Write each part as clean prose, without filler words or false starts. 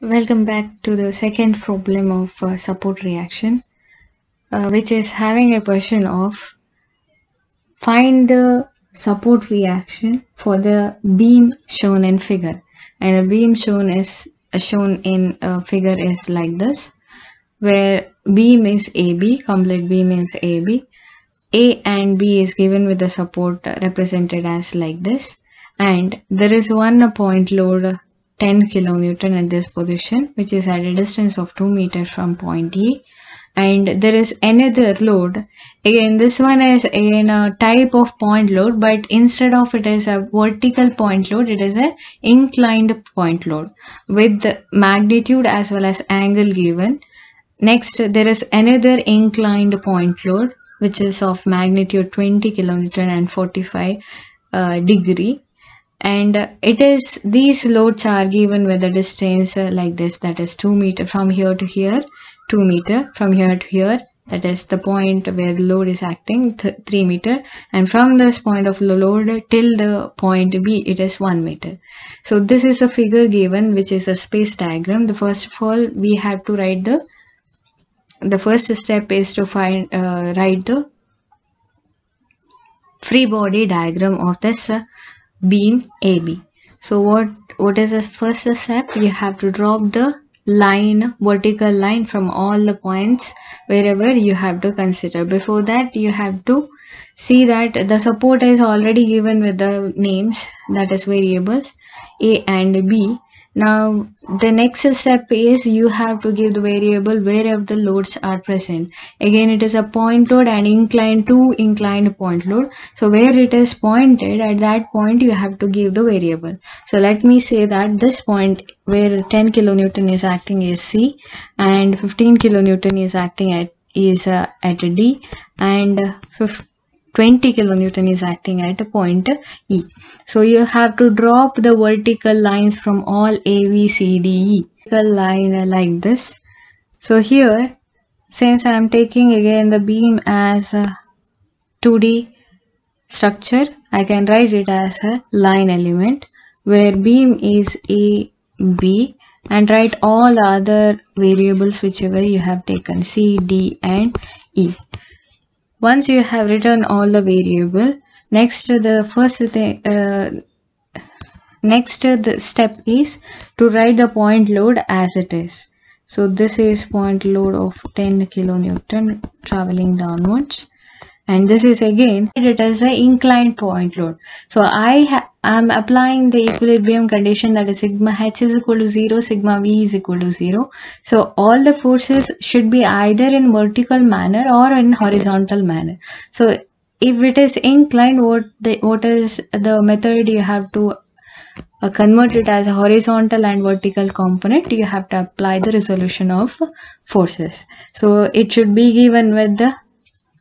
Welcome back to the second problem of support reaction, which is having a question of find the support reaction for the beam shown in figure. And a beam shown in figure is like this, where beam is AB, complete beam is AB. A and B is given with the support represented as like this, and there is one point load 10 kilonewton at this position, which is at a distance of 2 meters from point E, and there is another load. Again, this one is again a type of point load, but instead of it is a vertical point load, it is a inclined point load with the magnitude as well as angle given. Next, there is another inclined point load which is of magnitude 20 kilonewton and 45 degree, and it is these loads are given with a distance like this, that is 2 meter from here to here, 2 meter from here to here, that is the point where the load is acting, 3 meter, and from this point of load till the point B it is 1 meter. So this is the figure given, which is a space diagram. The first of all we have to write the first step is to write the free body diagram of this beam AB. So what is the first step? You have to drop the line, vertical line, from all the points wherever you have to consider. Before that, you have to see that the support is already given with the names, that is variables A and B. Now the next step is you have to give the variable wherever the loads are present. Again, it is a point load and inclined point load. So where it is pointed, at that point you have to give the variable. So let me say that this point where 10 kilonewton is acting is C, and 15 kilonewton is acting at D, and 20 kilonewton is acting at a point E. So you have to drop the vertical lines from all A, B, C, D, E. Vertical line like this. So here, since I am taking again the beam as a 2D structure, I can write it as a line element where beam is A, B, and write all the other variables whichever you have taken, C, D, and E. Once you have written all the variable, next the step is to write the point load as it is. So this is point load of 10 kilonewton traveling downwards, and this is again it as an inclined point load. So I am applying the equilibrium condition, that is sigma h is equal to 0, sigma v is equal to 0. So all the forces should be either in vertical manner or in horizontal manner. So if it is inclined, what is the method? You have to convert it as a horizontal and vertical component. You have to apply the resolution of forces. So it should be given with the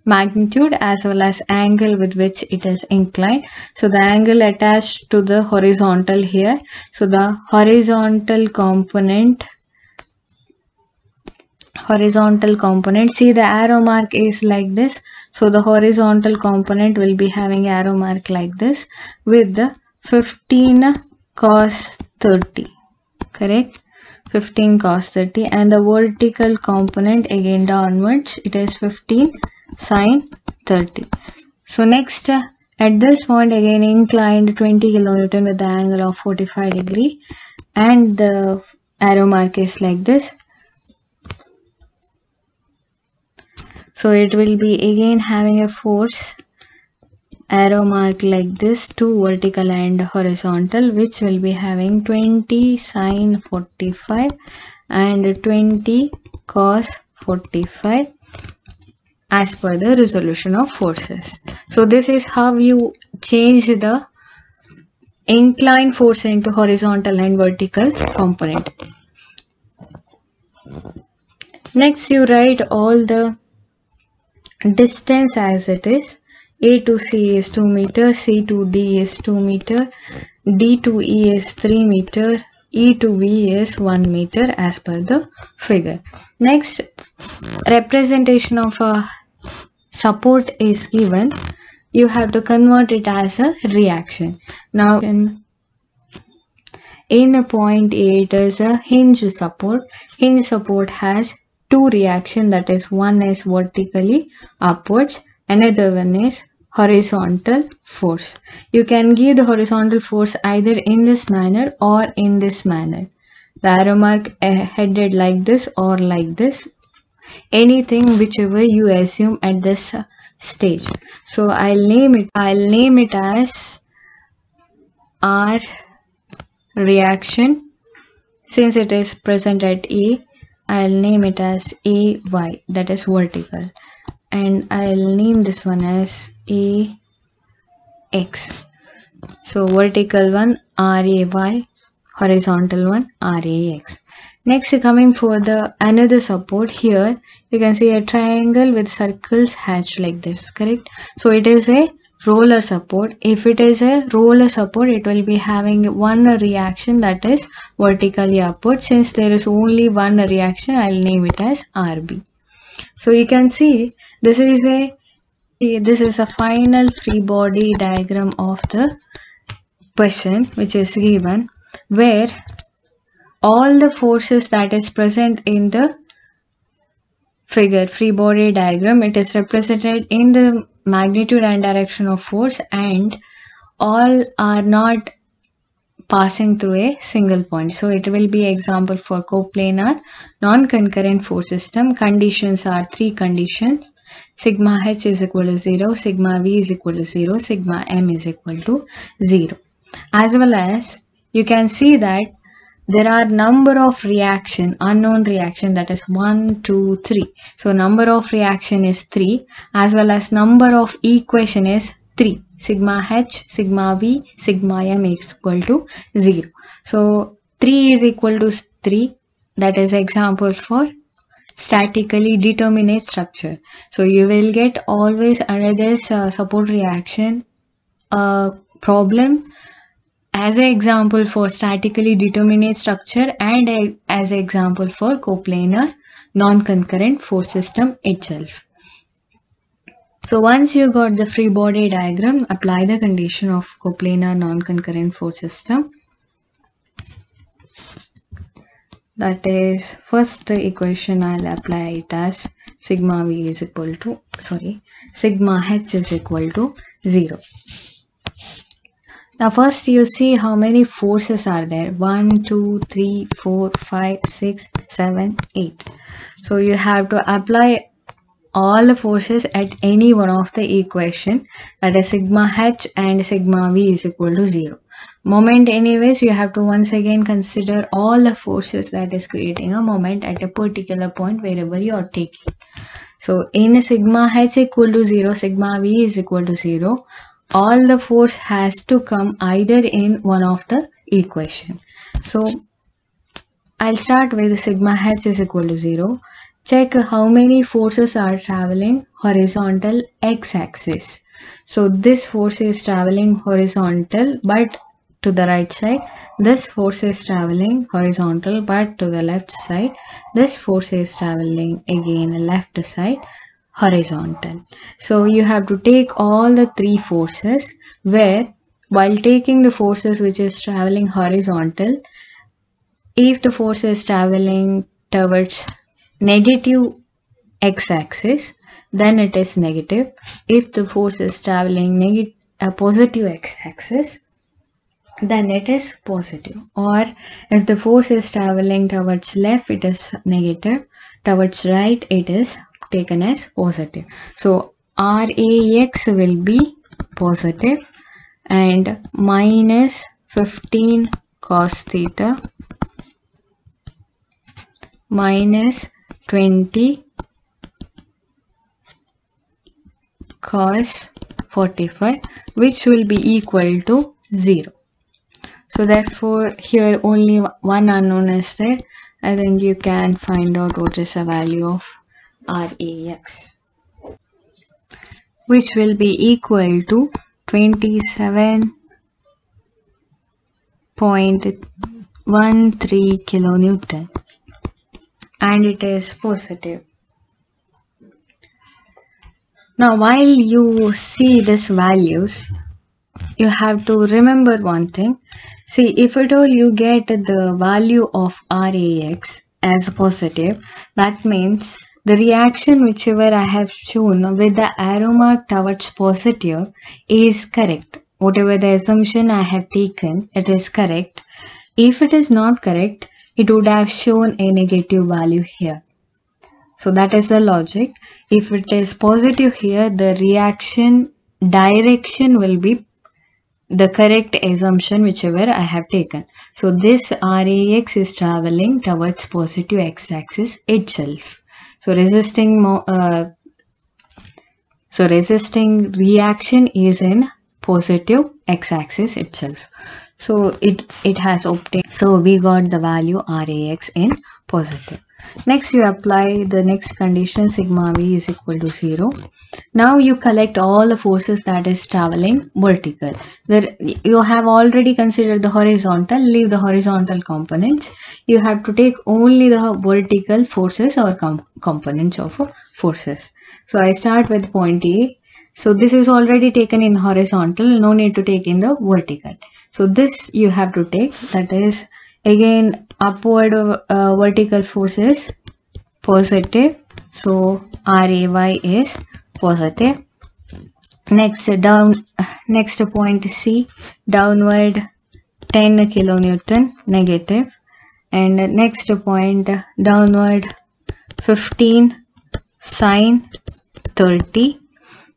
magnitude as well as angle with which it is inclined. So the angle attached to the horizontal here. So the horizontal component, see the arrow mark is like this. So the horizontal component will be having arrow mark like this with the 15 cos 30, correct? 15 cos 30, and the vertical component again downwards, it is 15 sin 30. So next, at this point again inclined 20 kilonewton with the angle of 45 degree, and the arrow mark is like this. So it will be again having a force arrow mark like this, two vertical and horizontal, which will be having 20 sin 45 and 20 cos 45 as per the resolution of forces. So this is how you change the inclined force into horizontal and vertical component. Next, you write all the distance as it is. A to C is 2 meter, C to D is 2 meter, D to E is 3 meter, E to V is 1 meter as per the figure. Next, representation of a support is given. You have to convert it as a reaction. Now In point A, it is a hinge support. Hinge support has two reactions, that is, one is vertically upwards, another one is horizontal force. You can give the horizontal force either in this manner or in this manner. The arrow mark headed like this or like this. Anything whichever you assume at this stage. So I'll name it as R reaction. Since it is present at A, I'll name it as AY, that is vertical, and I'll name this one as AX. So vertical one RAY, horizontal one RAX. Next, coming for the another support, here you can see a triangle with circles hatched like this, correct? So it is a roller support. If it is a roller support, it will be having one reaction, that is vertically upward. Since there is only one reaction, I'll name it as RB. So you can see this is a final free body diagram of the question which is given, where all the forces that is present in the figure free body diagram, it is represented in the magnitude and direction of force, and all are not passing through a single point. So it will be example for coplanar non-concurrent force system. Conditions are three conditions: sigma h is equal to 0, sigma v is equal to 0, sigma m is equal to 0. As well as you can see that there are number of unknown reaction, that is 1, 2, 3. So number of reaction is 3, as well as number of equation is 3. Sigma h, sigma v, sigma m is equal to 0. So 3 is equal to 3. That is example for statically determinate structure. So you will get always under this support reaction problem as an example for statically determinate structure and as an example for coplanar non-concurrent force system itself. So once you got the free body diagram, apply the condition of coplanar non-concurrent force system. That is, first equation I'll apply it as sigma v is equal to, sigma h is equal to 0. Now first you see how many forces are there. 1, 2, 3, 4, 5, 6, 7, 8. So you have to apply all the forces at any one of the equation, that is sigma h and sigma v is equal to 0. Moment anyways, you have to once again consider all the forces that is creating a moment at a particular point wherever you are taking. So in sigma h equal to 0, sigma v is equal to 0. All the force has to come either in one of the equation. So I'll start with sigma h is equal to 0. Check how many forces are traveling horizontal x-axis. So this force is traveling horizontal but to the right side. This force is traveling horizontal but to the left side. This force is traveling again left side, horizontal. So you have to take all the three forces, where while taking the forces which is traveling horizontal, if the force is traveling towards negative x-axis, then it is negative. If the force is traveling positive x-axis, then it is positive. Or if the force is traveling towards left, it is negative. Towards right, it is taken as positive. So RAX will be positive, and minus 15 cos theta minus 20 cos 45, which will be equal to 0. So therefore here only one unknown is there. I think you can find out what is the value of RAX, which will be equal to 27.13 kilonewton, and it is positive. Now while you see these values, you have to remember one thing. See, if at all you get the value of RAX as positive, that means the reaction whichever I have shown with the arrow mark towards positive is correct. Whatever the assumption I have taken, it is correct. If it is not correct, it would have shown a negative value here. So that is the logic. If it is positive here, the reaction direction will be the correct assumption whichever I have taken. So this RAX is traveling towards positive x-axis itself. So resisting reaction is in positive x-axis itself. So it has obtained. So we got the value RAX in positive. Next you apply the next condition, sigma V is equal to 0. Now you collect all the forces that is traveling vertical. You have already considered the horizontal, leave the horizontal components. You have to take only the vertical forces or components of forces. So I start with point A. So this is already taken in horizontal, no need to take in the vertical. So this you have to take, that is again upward vertical forces positive. So RAY is positive. Next point C, downward 10 kilonewton negative, and next point downward 15 sine 30.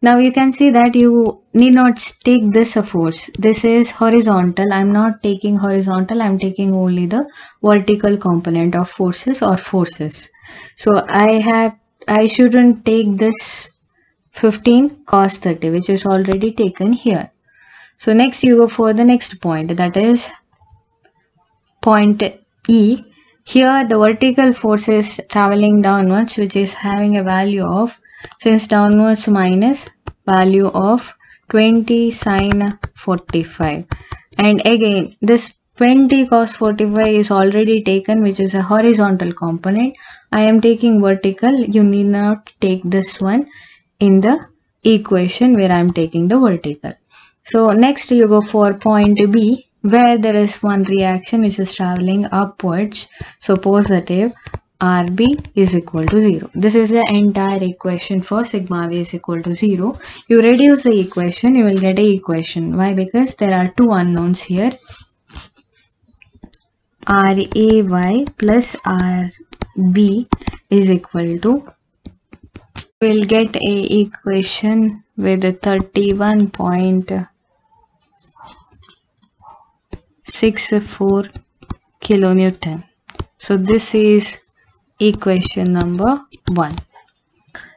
Now you can see that you need not take this force. This is horizontal. I'm not taking horizontal. I'm taking only the vertical component of forces or forces. So I shouldn't take this 15 cos 30, which is already taken here. So next you go for the next point, that is point E. Here the vertical force is traveling downwards, which is having a value of, since downwards minus, value of 20 sine 45. And again this 20 cos 45 is already taken, which is a horizontal component. I am taking vertical. You need not take this one in the equation where I am taking the vertical. So next you go for point B, where there is one reaction which is traveling upwards. So positive RB is equal to 0. This is the entire equation for sigma V is equal to 0. You reduce the equation, you will get a equation. Why? Because there are two unknowns here. RAY plus RB is equal to, we'll get a equation with 31.64 kilonewton. So this is equation number 1.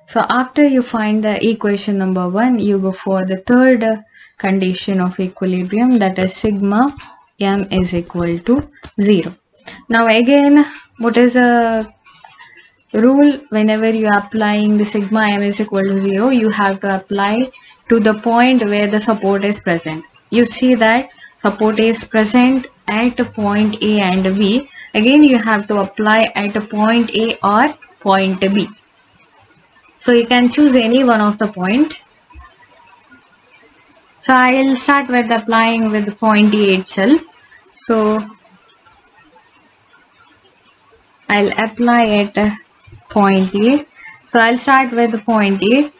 So after you find the equation number 1, you go for the third condition of equilibrium, that is sigma m is equal to 0. Now again, what is the rule? Whenever you are applying the sigma m is equal to 0, you have to apply to the point where the support is present. You see that support is present at point A and B. Again you have to apply at point A or point B. So you can choose any one of the point. So I will start with applying with point A itself. So I'll apply at point A. So I'll start with point A.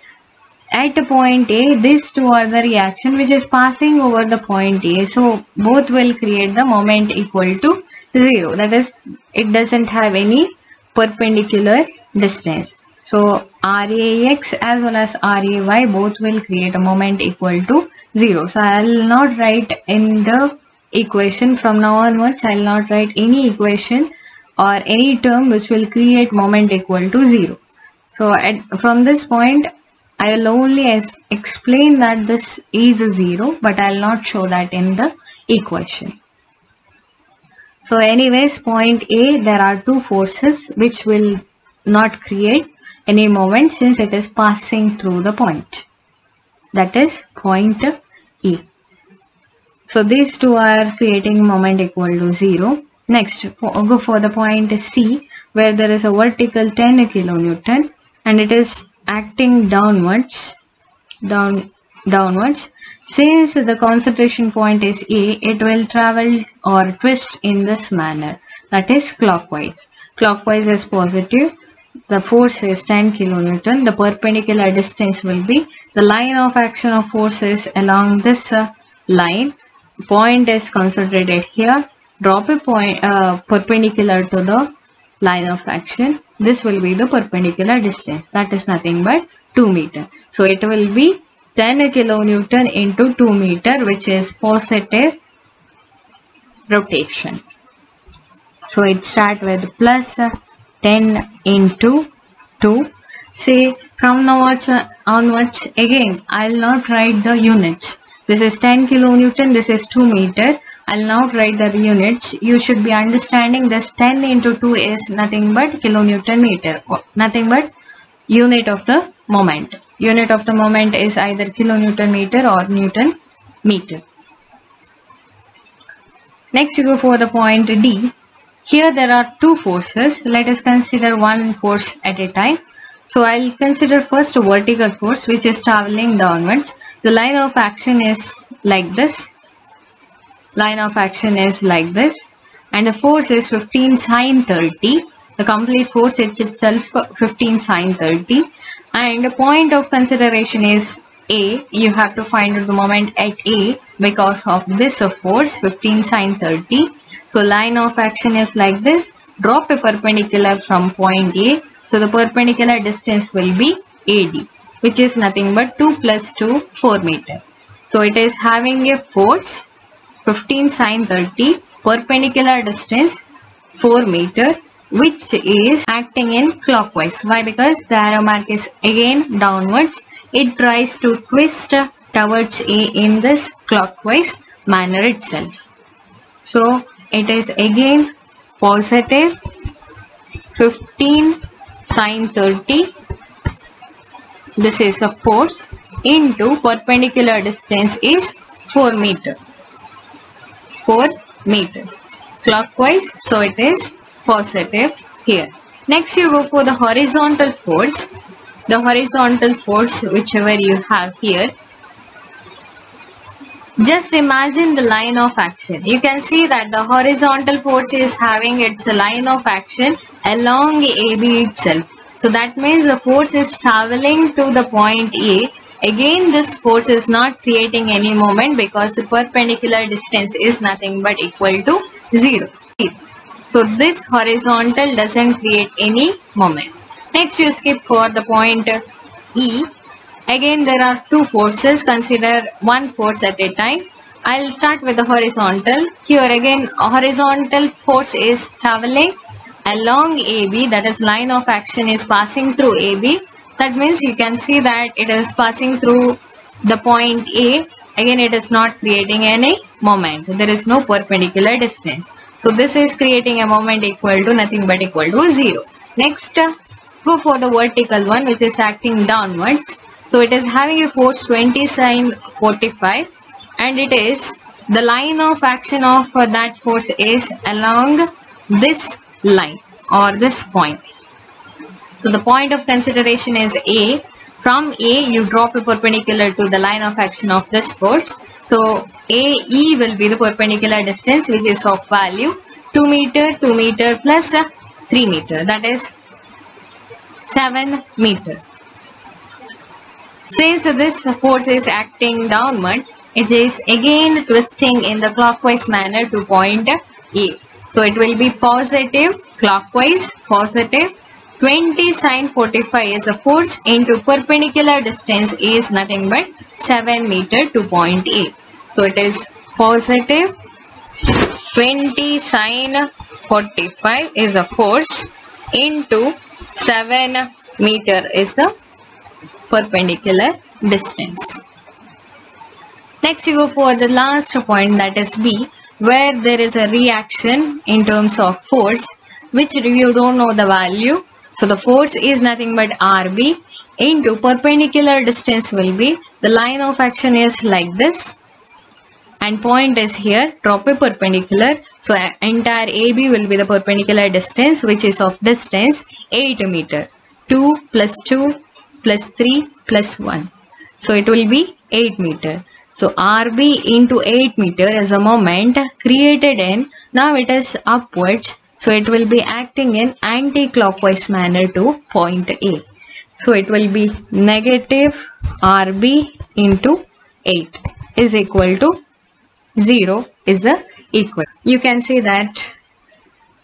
At point A, these two are the reaction which is passing over the point A. So both will create the moment equal to 0. That is, it doesn't have any perpendicular distance. So RAX as well as RAY both will create a moment equal to 0. So I will not write in the equation from now onwards. I will not write any equation or any term which will create moment equal to 0. So from this point, I will only explain that this is a 0, but I will not show that in the equation. So anyways, point A, there are two forces which will not create any moment since it is passing through the point. That is point E. So these two are creating moment equal to 0. Next, go for the point C, where there is a vertical 10 kilonewton and it is acting downwards. Since the concentration point is A, it will travel or twist in this manner, that is clockwise. Clockwise is positive. The force is 10 kilonewton. The perpendicular distance will be, the line of action of force is along this line. Point is concentrated here. Drop a point perpendicular to the line of action. This will be the perpendicular distance. That is nothing but 2 meter. So it will be 10 kilonewton into 2 meter, which is positive rotation. So it starts with plus 10 into 2. Say from now onwards again, I will not write the units. This is 10 kilonewton, this is 2 meter. I will not write the units. You should be understanding this 10 into 2 is nothing but kilonewton meter, nothing but unit of the moment. Unit of the moment is either kilonewton meter or newton meter. Next you go for the point D. Here there are two forces. Let us consider one force at a time. So I will consider first a vertical force which is traveling downwards. The line of action is like this. Line of action is like this. And the force is 15 sine 30. The complete force is itself 15 sine 30. And the point of consideration is A. You have to find out the moment at A because of this force 15 sine 30. So line of action is like this. Drop a perpendicular from point A. So the perpendicular distance will be AD, which is nothing but 2 plus 2, 4 meter. So it is having a force 15 sine 30, perpendicular distance 4 meter, which is acting in clockwise. Why? Because the arrow mark is again downwards. It tries to twist towards A in this clockwise manner itself. So it is again positive 15 sine 30. This is a force into perpendicular distance is 4 meter. 4 meter clockwise. So it is positive here. Next you go for the horizontal force. The horizontal force whichever you have here. Just imagine the line of action. You can see that the horizontal force is having its line of action along AB itself. So that means the force is traveling to the point A. Again this force is not creating any moment because the perpendicular distance is nothing but equal to 0. So this horizontal doesn't create any moment. Next you skip for the point E. Again there are two forces. Consider one force at a time. I'll start with the horizontal. Here again horizontal force is traveling along AB, that is line of action is passing through AB. That means you can see that it is passing through the point A. Again it is not creating any moment. There is no perpendicular distance. So this is creating a moment equal to nothing but equal to 0. Next go for the vertical one which is acting downwards. So it is having a force 20 sine 45 and it is the line of action of that force is along this line or this point. So the point of consideration is A. From A you drop a perpendicular to the line of action of this force. So AE will be the perpendicular distance which is of value 2 meter plus 3 meter, that is 7 meter. Since this force is acting downwards, it is again twisting in the clockwise manner to point A. So it will be positive clockwise, positive 20 sine 45 is a force into perpendicular distance is nothing but 7 meter to point A. So it is positive 20 sine 45 is a force into 7 meter is the perpendicular distance. Next you go for the last point, that is B, where there is a reaction in terms of force which you don't know the value. So the force is nothing but RB into perpendicular distance will be, the line of action is like this and point is here. Drop a perpendicular. So entire AB will be the perpendicular distance which is of distance 8 meter. 2 plus 2 plus 3 plus 1. So it will be 8 meter. So RB into 8 meter is a moment created in, now it is upwards. So it will be acting in anti-clockwise manner to point A. So it will be negative RB into 8 is equal to 0 is the equal. You can see that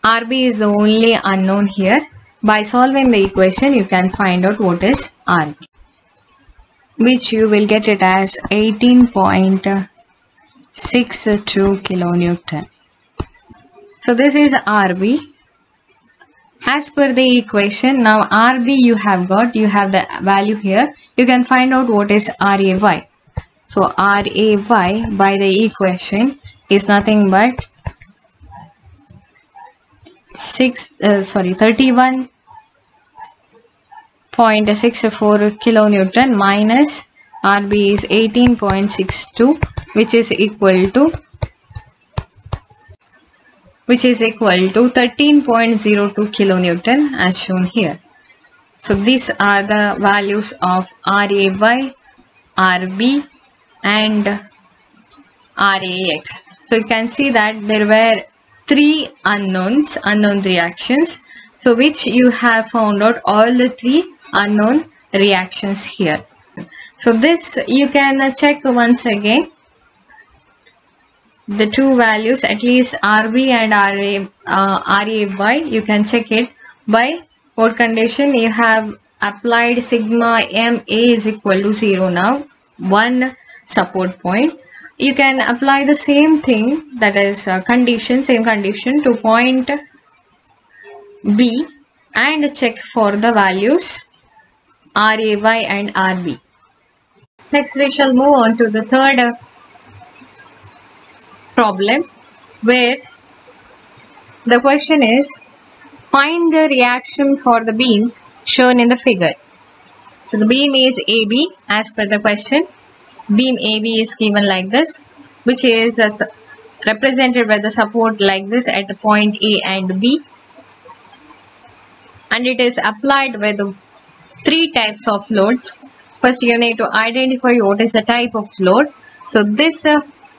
RB is the only unknown here. By solving the equation, you can find out what is RB, which you will get it as 18.62 kilonewton. So this is RB. As per the equation, now RB you have the value here. You can find out what is RAY. So RAY by the equation is nothing but 31.64 kilonewton minus RB is 18.62, which is equal to 13.02 kilonewton as shown here. So these are the values of RAY, RB and RAX. So you can see that there were three unknown reactions. So which you have found out all the three unknown reactions here. So this you can check once again. The two values, at least RB and RAY, you can check it by what condition. You have applied sigma MA is equal to 0 now, one support point. You can apply the same thing, that is same condition to point B and check for the values RAY and RB. Next we shall move on to the third problem, where the question is find the reaction for the beam shown in the figure. So the beam is AB as per the question. Beam AB is given like this, which is represented by the support like this at the point A and B, and it is applied with three types of loads. First you need to identify what is the type of load. So this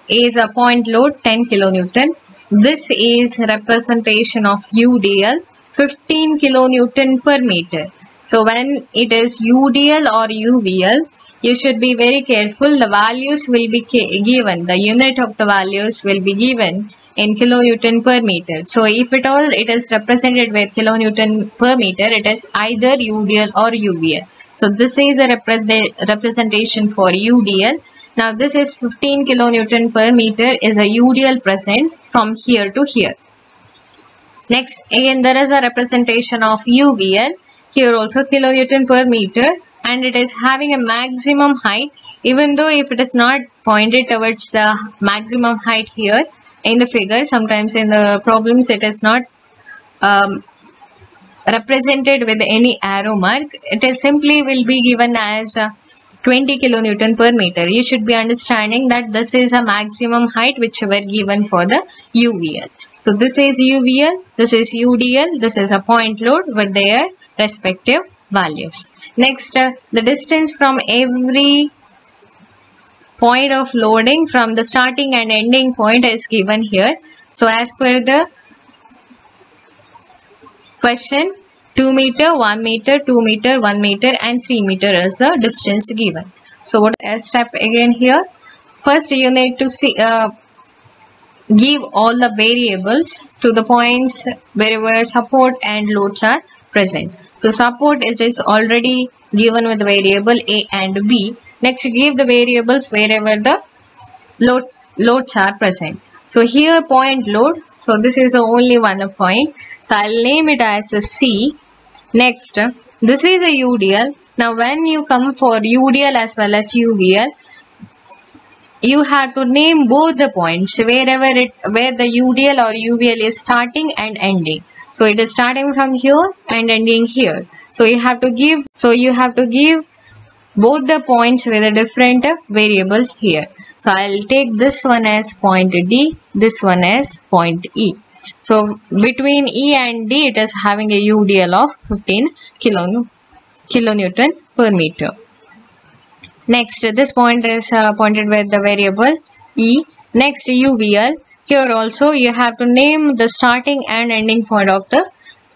is a point load 10 kilonewton. This is representation of UDL 15 kilonewton per meter. So when it is UDL or UVL, you should be very careful. The values will be given, the unit of the values will be given in kilonewton per meter. So if at all it is represented with kilonewton per meter, it is either UDL or UVL. So this is a representation for UDL. Now this is 15 kilonewton per meter is a UDL present from here to here. Next again there is a representation of UVL. Here also kilonewton per meter, and it is having a maximum height, even though if it is not pointed towards the maximum height here in the figure, sometimes in the problems it is not represented with any arrow mark. It is simply will be given as 20 kilonewton per meter. You should be understanding that this is a maximum height which were given for the UVL. So this is UVL, this is UDL, this is a point load with their respective values. Next, the distance from every point of loading from the starting and ending point is given here. So as per the question, 2 meter, 1 meter, 2 meter, 1 meter and 3 meter is the distance given. So what is step again here? First you need to see give all the variables to the points wherever support and loads are present. So support it is already given with the variable A and B. Next you give the variables wherever the loads are present. So here point load, so this is the only one point. So I'll name it as a C. Next, this is a UDL. Now when you come for UDL as well as UVL, you have to name both the points where the UDL or UVL is starting and ending. So it is starting from here and ending here. So you have to give both the points with the different variables here. So I'll take this one as point D, this one as point E. So between E and D it is having a UDL of 15 kilonewton per meter. Next, this point is pointed with the variable E. Next, UVL. Here also you have to name the starting and ending point of the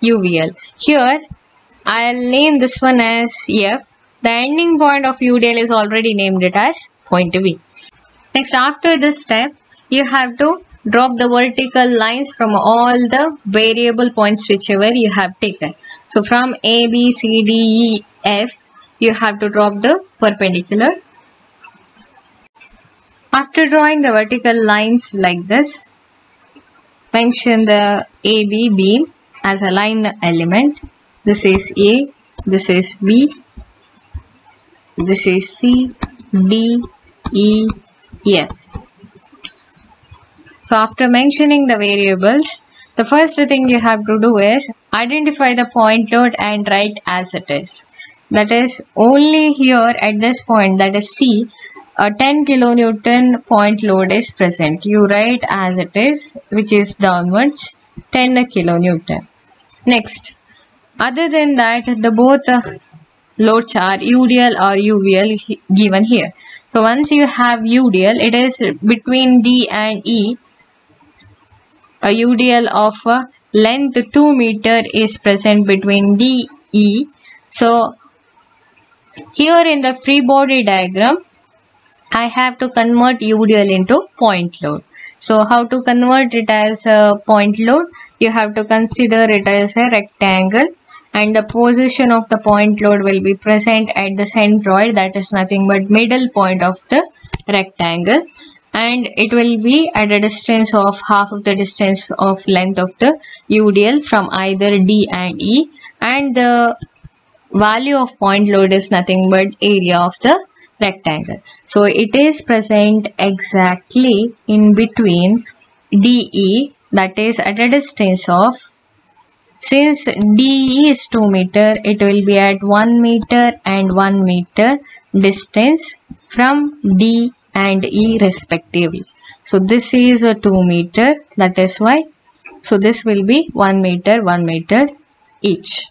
UVL. Here I'll name this one as F. The ending point of UDL is already named it as point B. Next, after this step, you have to drop the vertical lines from all the variable points whichever you have taken. So from A, B, C, D, E, F, you have to drop the perpendicular. After drawing the vertical lines like this, mention the AB beam as a line element. This is A, this is B, this is C, D, E, F. So after mentioning the variables, the first thing you have to do is identify the point load and write as it is. That is, only here at this point, that is C, a 10 kilonewton point load is present. You write as it is, which is downwards 10 kilonewton. Next, other than that, the both loads are UDL or UVL given here. So once you have UDL, it is between D and E. A UDL of length 2 meter is present between D, E. So here in the free body diagram, I have to convert UDL into point load. So how to convert it as a point load? You have to consider it as a rectangle, and the position of the point load will be present at the centroid, that is nothing but middle point of the rectangle, and it will be at a distance of half of the distance of length of the UDL from either D and E, and the value of point load is nothing but area of the rectangle. So it is present exactly in between DE, that is at a distance of, since DE is 2 meter, it will be at 1 meter and 1 meter distance from D and E respectively. So this is a 2 meter, that is why. So this will be 1 meter each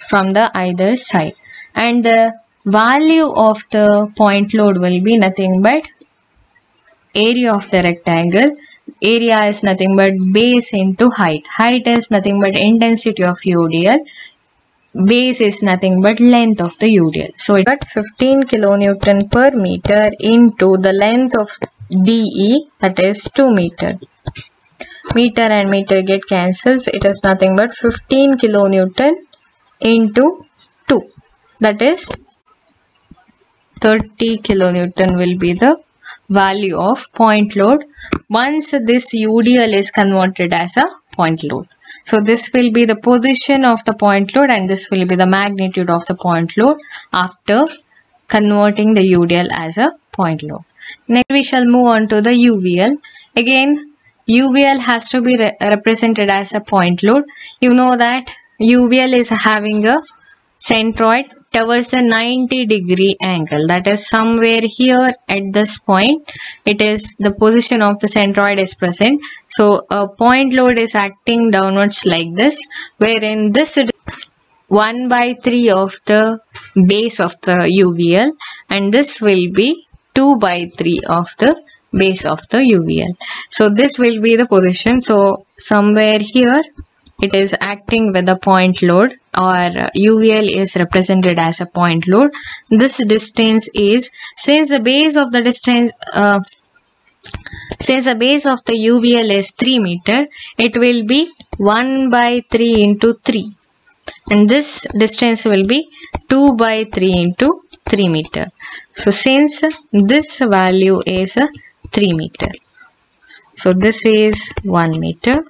from the either side, and the value of the point load will be nothing but area of the rectangle. Area is nothing but base into height. Height is nothing but intensity of UDL. Base is nothing but length of the UDL. So it got 15 kilonewton per meter into the length of DE, that is 2 meter. Meter and meter get cancels. It is nothing but 15 kilonewton into 2, that is 30 kilonewton will be the value of point load once this UDL is converted as a point load. So this will be the position of the point load, and this will be the magnitude of the point load after converting the UDL as a point load. Next we shall move on to the UVL. Again, UVL has to be represented as a point load. You know that UVL is having a centroid towards the 90-degree angle, that is somewhere here at this point. It is the position of the centroid is present. So a point load is acting downwards like this, wherein this is 1/3 of the base of the UVL, and this will be 2/3 of the base of the UVL. So this will be the position. So somewhere here it is acting with a point load, or UVL is represented as a point load. This distance is, since the base of the UVL is 3 meter, it will be 1/3 into 3, and this distance will be 2/3 into 3 meter. So since this value is 3 meter, so this is 1 meter,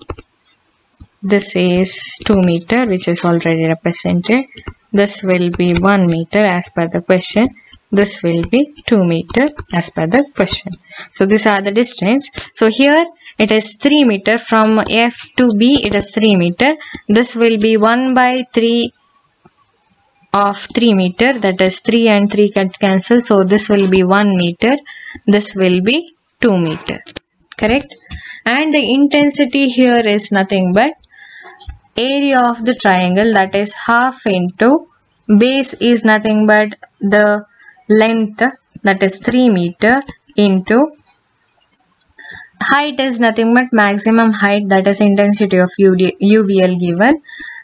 this is 2 meter, which is already represented. This will be 1 meter as per the question. This will be 2 meter as per the question. So these are the distance. So here it is 3 meter from F to B. It is 3 meter. This will be 1/3 of 3 meter. That is 3 and 3 can cancel. So this will be 1 meter. This will be 2 meter. Correct? And the intensity here is nothing but area of the triangle, that is half into base is nothing but the length, that is 3 meter into height is nothing but maximum height, that is intensity of UVL given,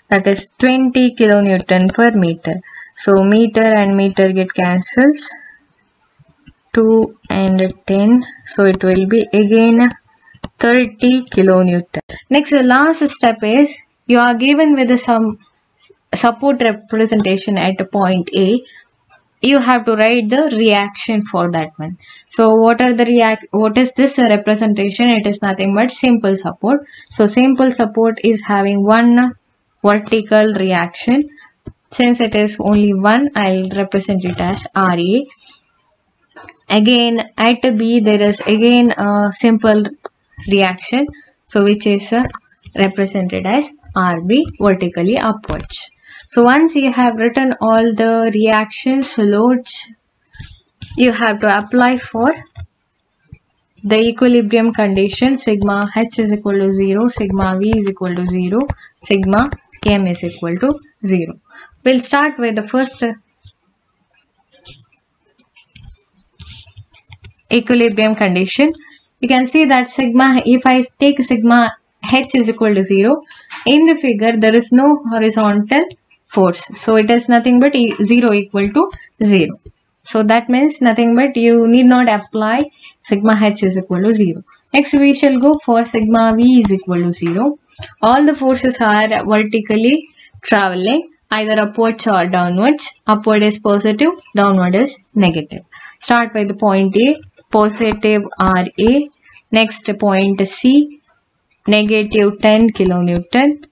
that is 20 kilonewton per meter. So meter and meter get cancels, 2 and 10, so it will be again 30 kilonewton. Next, the last step is you are given with some support representation at point A. You have to write the reaction for that one. So what is this representation? It is nothing but simple support. So simple support is having one vertical reaction. Since it is only one, I'll represent it as RA. Again at B there is again a simple reaction, so which is represented as RB, vertically upwards. So once you have written all the reactions, loads, you have to apply for the equilibrium condition. Sigma H is equal to 0, sigma V is equal to 0, sigma M is equal to 0. We'll start with the first equilibrium condition. You can see that sigma, if I take sigma H is equal to 0, in the figure there is no horizontal force, so it is nothing but 0 equal to 0. So that means nothing but you need not apply sigma H is equal to 0. Next we shall go for sigma V is equal to 0. All the forces are vertically traveling either upwards or downwards. Upward is positive, downward is negative. Start by the point A, positive RA. Next point C, negative 10 kilonewton.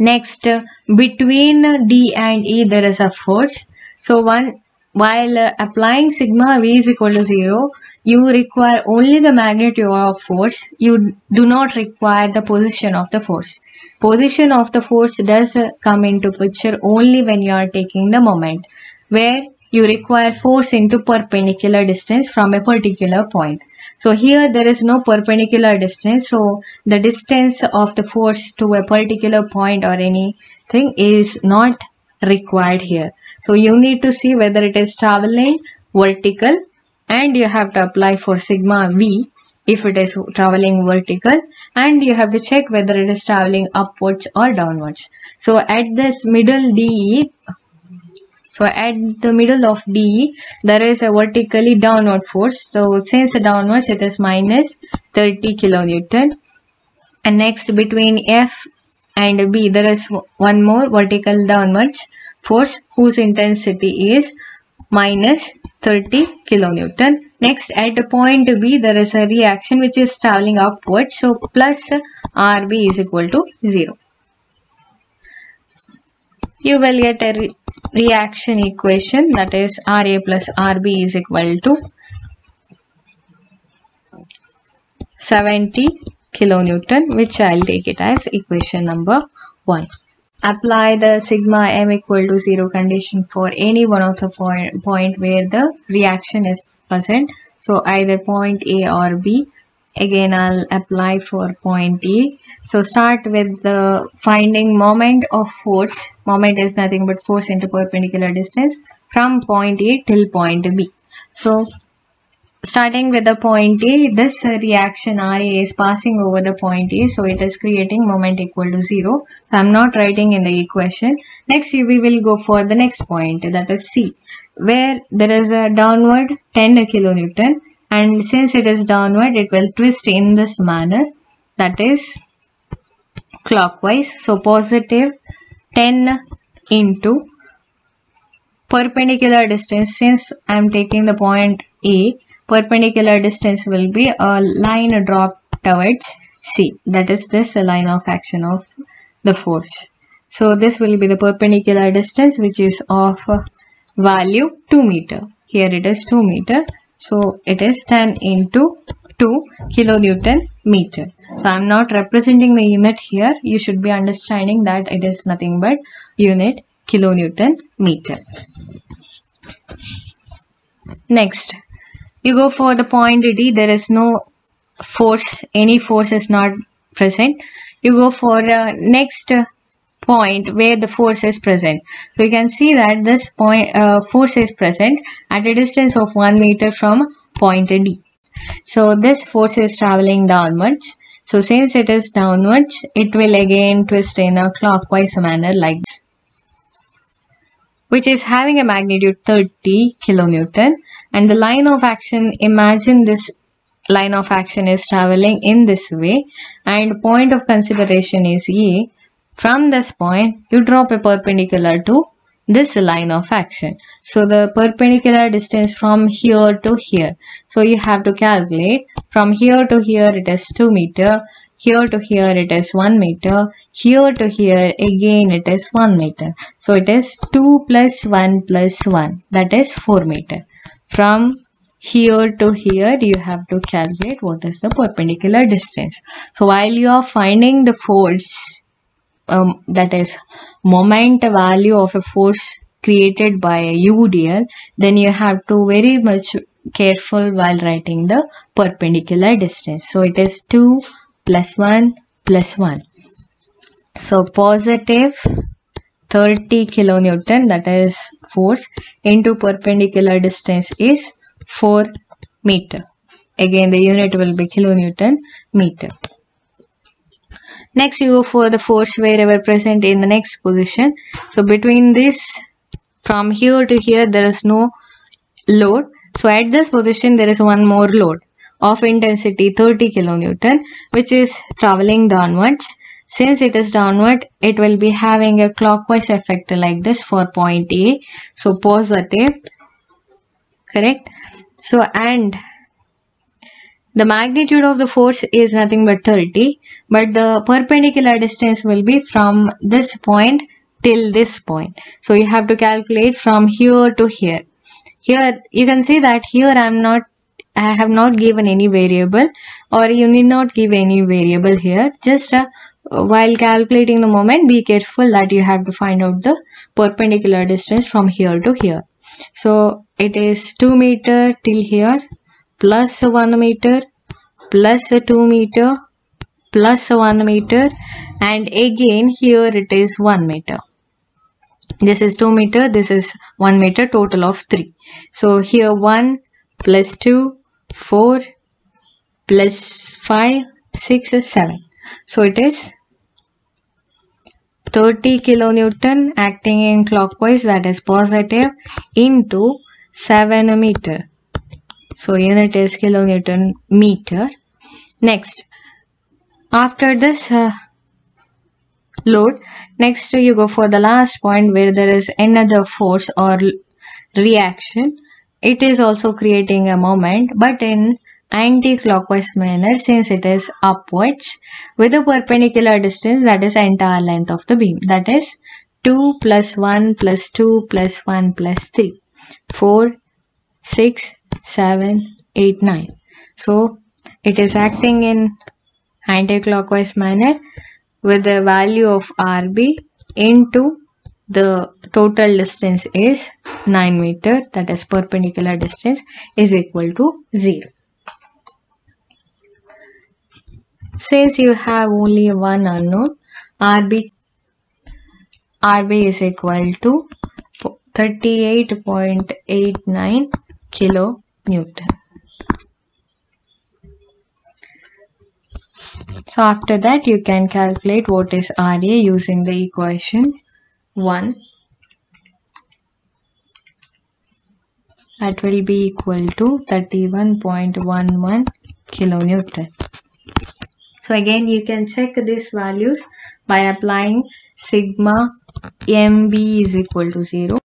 Next, between D and E there is a force. So while applying sigma V is equal to 0, you require only the magnitude of force. You do not require the position of the force. Position of the force does come into picture only when you are taking the moment, where you require force into perpendicular distance from a particular point. So here there is no perpendicular distance, so the distance of the force to a particular point or anything is not required here. So you need to see whether it is traveling vertical, and you have to apply for sigma V if it is traveling vertical, and you have to check whether it is traveling upwards or downwards. So at this middle DE, so at the middle of D, there is a vertically downward force. So since downwards it is minus 30 kilonewton. And next between F and B, there is one more vertical downwards force whose intensity is minus 30 kilonewton. Next at the point B, there is a reaction which is traveling upwards. So plus RB is equal to 0. You will get a reaction equation, that is RA plus RB is equal to 70 kilonewton, which I'll take it as equation number 1. Apply the sigma M equal to 0 condition for any one of the point where the reaction is present. So either point A or B. Again I'll apply for point A. So start with the finding moment of force. Moment is nothing but force into perpendicular distance from point A till point B. So starting with the point A, this reaction RA is passing over the point A, so it is creating moment equal to 0. So I'm not writing in the equation. Next we will go for the next point, that is C, where there is a downward 10 kilonewton, and since it is downward it will twist in this manner, that is clockwise. So positive 10 into perpendicular distance. Since I am taking the point A, perpendicular distance will be a line drop towards C, that is this line of action of the force. So this will be the perpendicular distance, which is of value 2 meter. Here it is 2 meter. So it is 10 into 2 kilonewton meter. So I am not representing the unit here. You should be understanding that it is nothing but unit kilonewton meter. Next, you go for the point D. There is no force. Any force is not present. You go for next point where the force is present. So you can see that this point force is present at a distance of 1 meter from point D. So this force is traveling downwards. So since it is downwards, it will again twist in a clockwise manner like this, which is having a magnitude 30 kilonewton. And the line of action, imagine this line of action is traveling in this way, and point of consideration is E. From this point, you drop a perpendicular to this line of action. So the perpendicular distance from here to here. So you have to calculate from here to here it is 2 meter, here to here it is 1 meter, here to here again it is 1 meter. So it is 2 plus 1 plus 1, that is 4 meter. From here to here you have to calculate what is the perpendicular distance. So while you are finding the force, that is moment value of a force created by a UDL, then you have to very much careful while writing the perpendicular distance. So it is 2 plus 1 plus 1. So positive 30 kilonewton, that is force, into perpendicular distance is 4 meter. Again the unit will be kilonewton meter. Next you go for the force wherever present in the next position. So between this, from here to here there is no load. So at this position there is one more load of intensity 30 kilonewton, which is traveling downwards. Since it is downward, it will be having a clockwise effect like this for point A. So positive, correct? So and the magnitude of the force is nothing but 30, but the perpendicular distance will be from this point till this point. So you have to calculate from here to here. Here you can see that here I have not given any variable, or you need not give any variable here. Just while calculating the moment, be careful that you have to find out the perpendicular distance from here to here. So it is 2 meter till here, plus 1 meter, plus 2 meter, plus 1 meter, and again here it is 1 meter. This is 2 meter, this is 1 meter, total of 3. So here 1 plus 2, 4 plus 5, 6, 7. So it is 30 kilonewton acting in clockwise, that is positive, into 7 meter. So unit is kilonewton meter. Next, after this load, next you go for the last point where there is another force or reaction. It is also creating a moment, but in anti-clockwise manner, since it is upwards with a perpendicular distance, that is entire length of the beam, that is 2 plus 1 plus 2 plus 1 plus 3, 4, 6, 7, 8, 9. So it is acting in anti-clockwise manner with the value of RB into the total distance is 9 meter, that is perpendicular distance, is equal to 0. Since you have only one unknown, RB is equal to 38.89 kilonewton. So after that you can calculate what is RA using the equation 1. That will be equal to 31.11 kilonewton. So again you can check these values by applying sigma MB is equal to 0.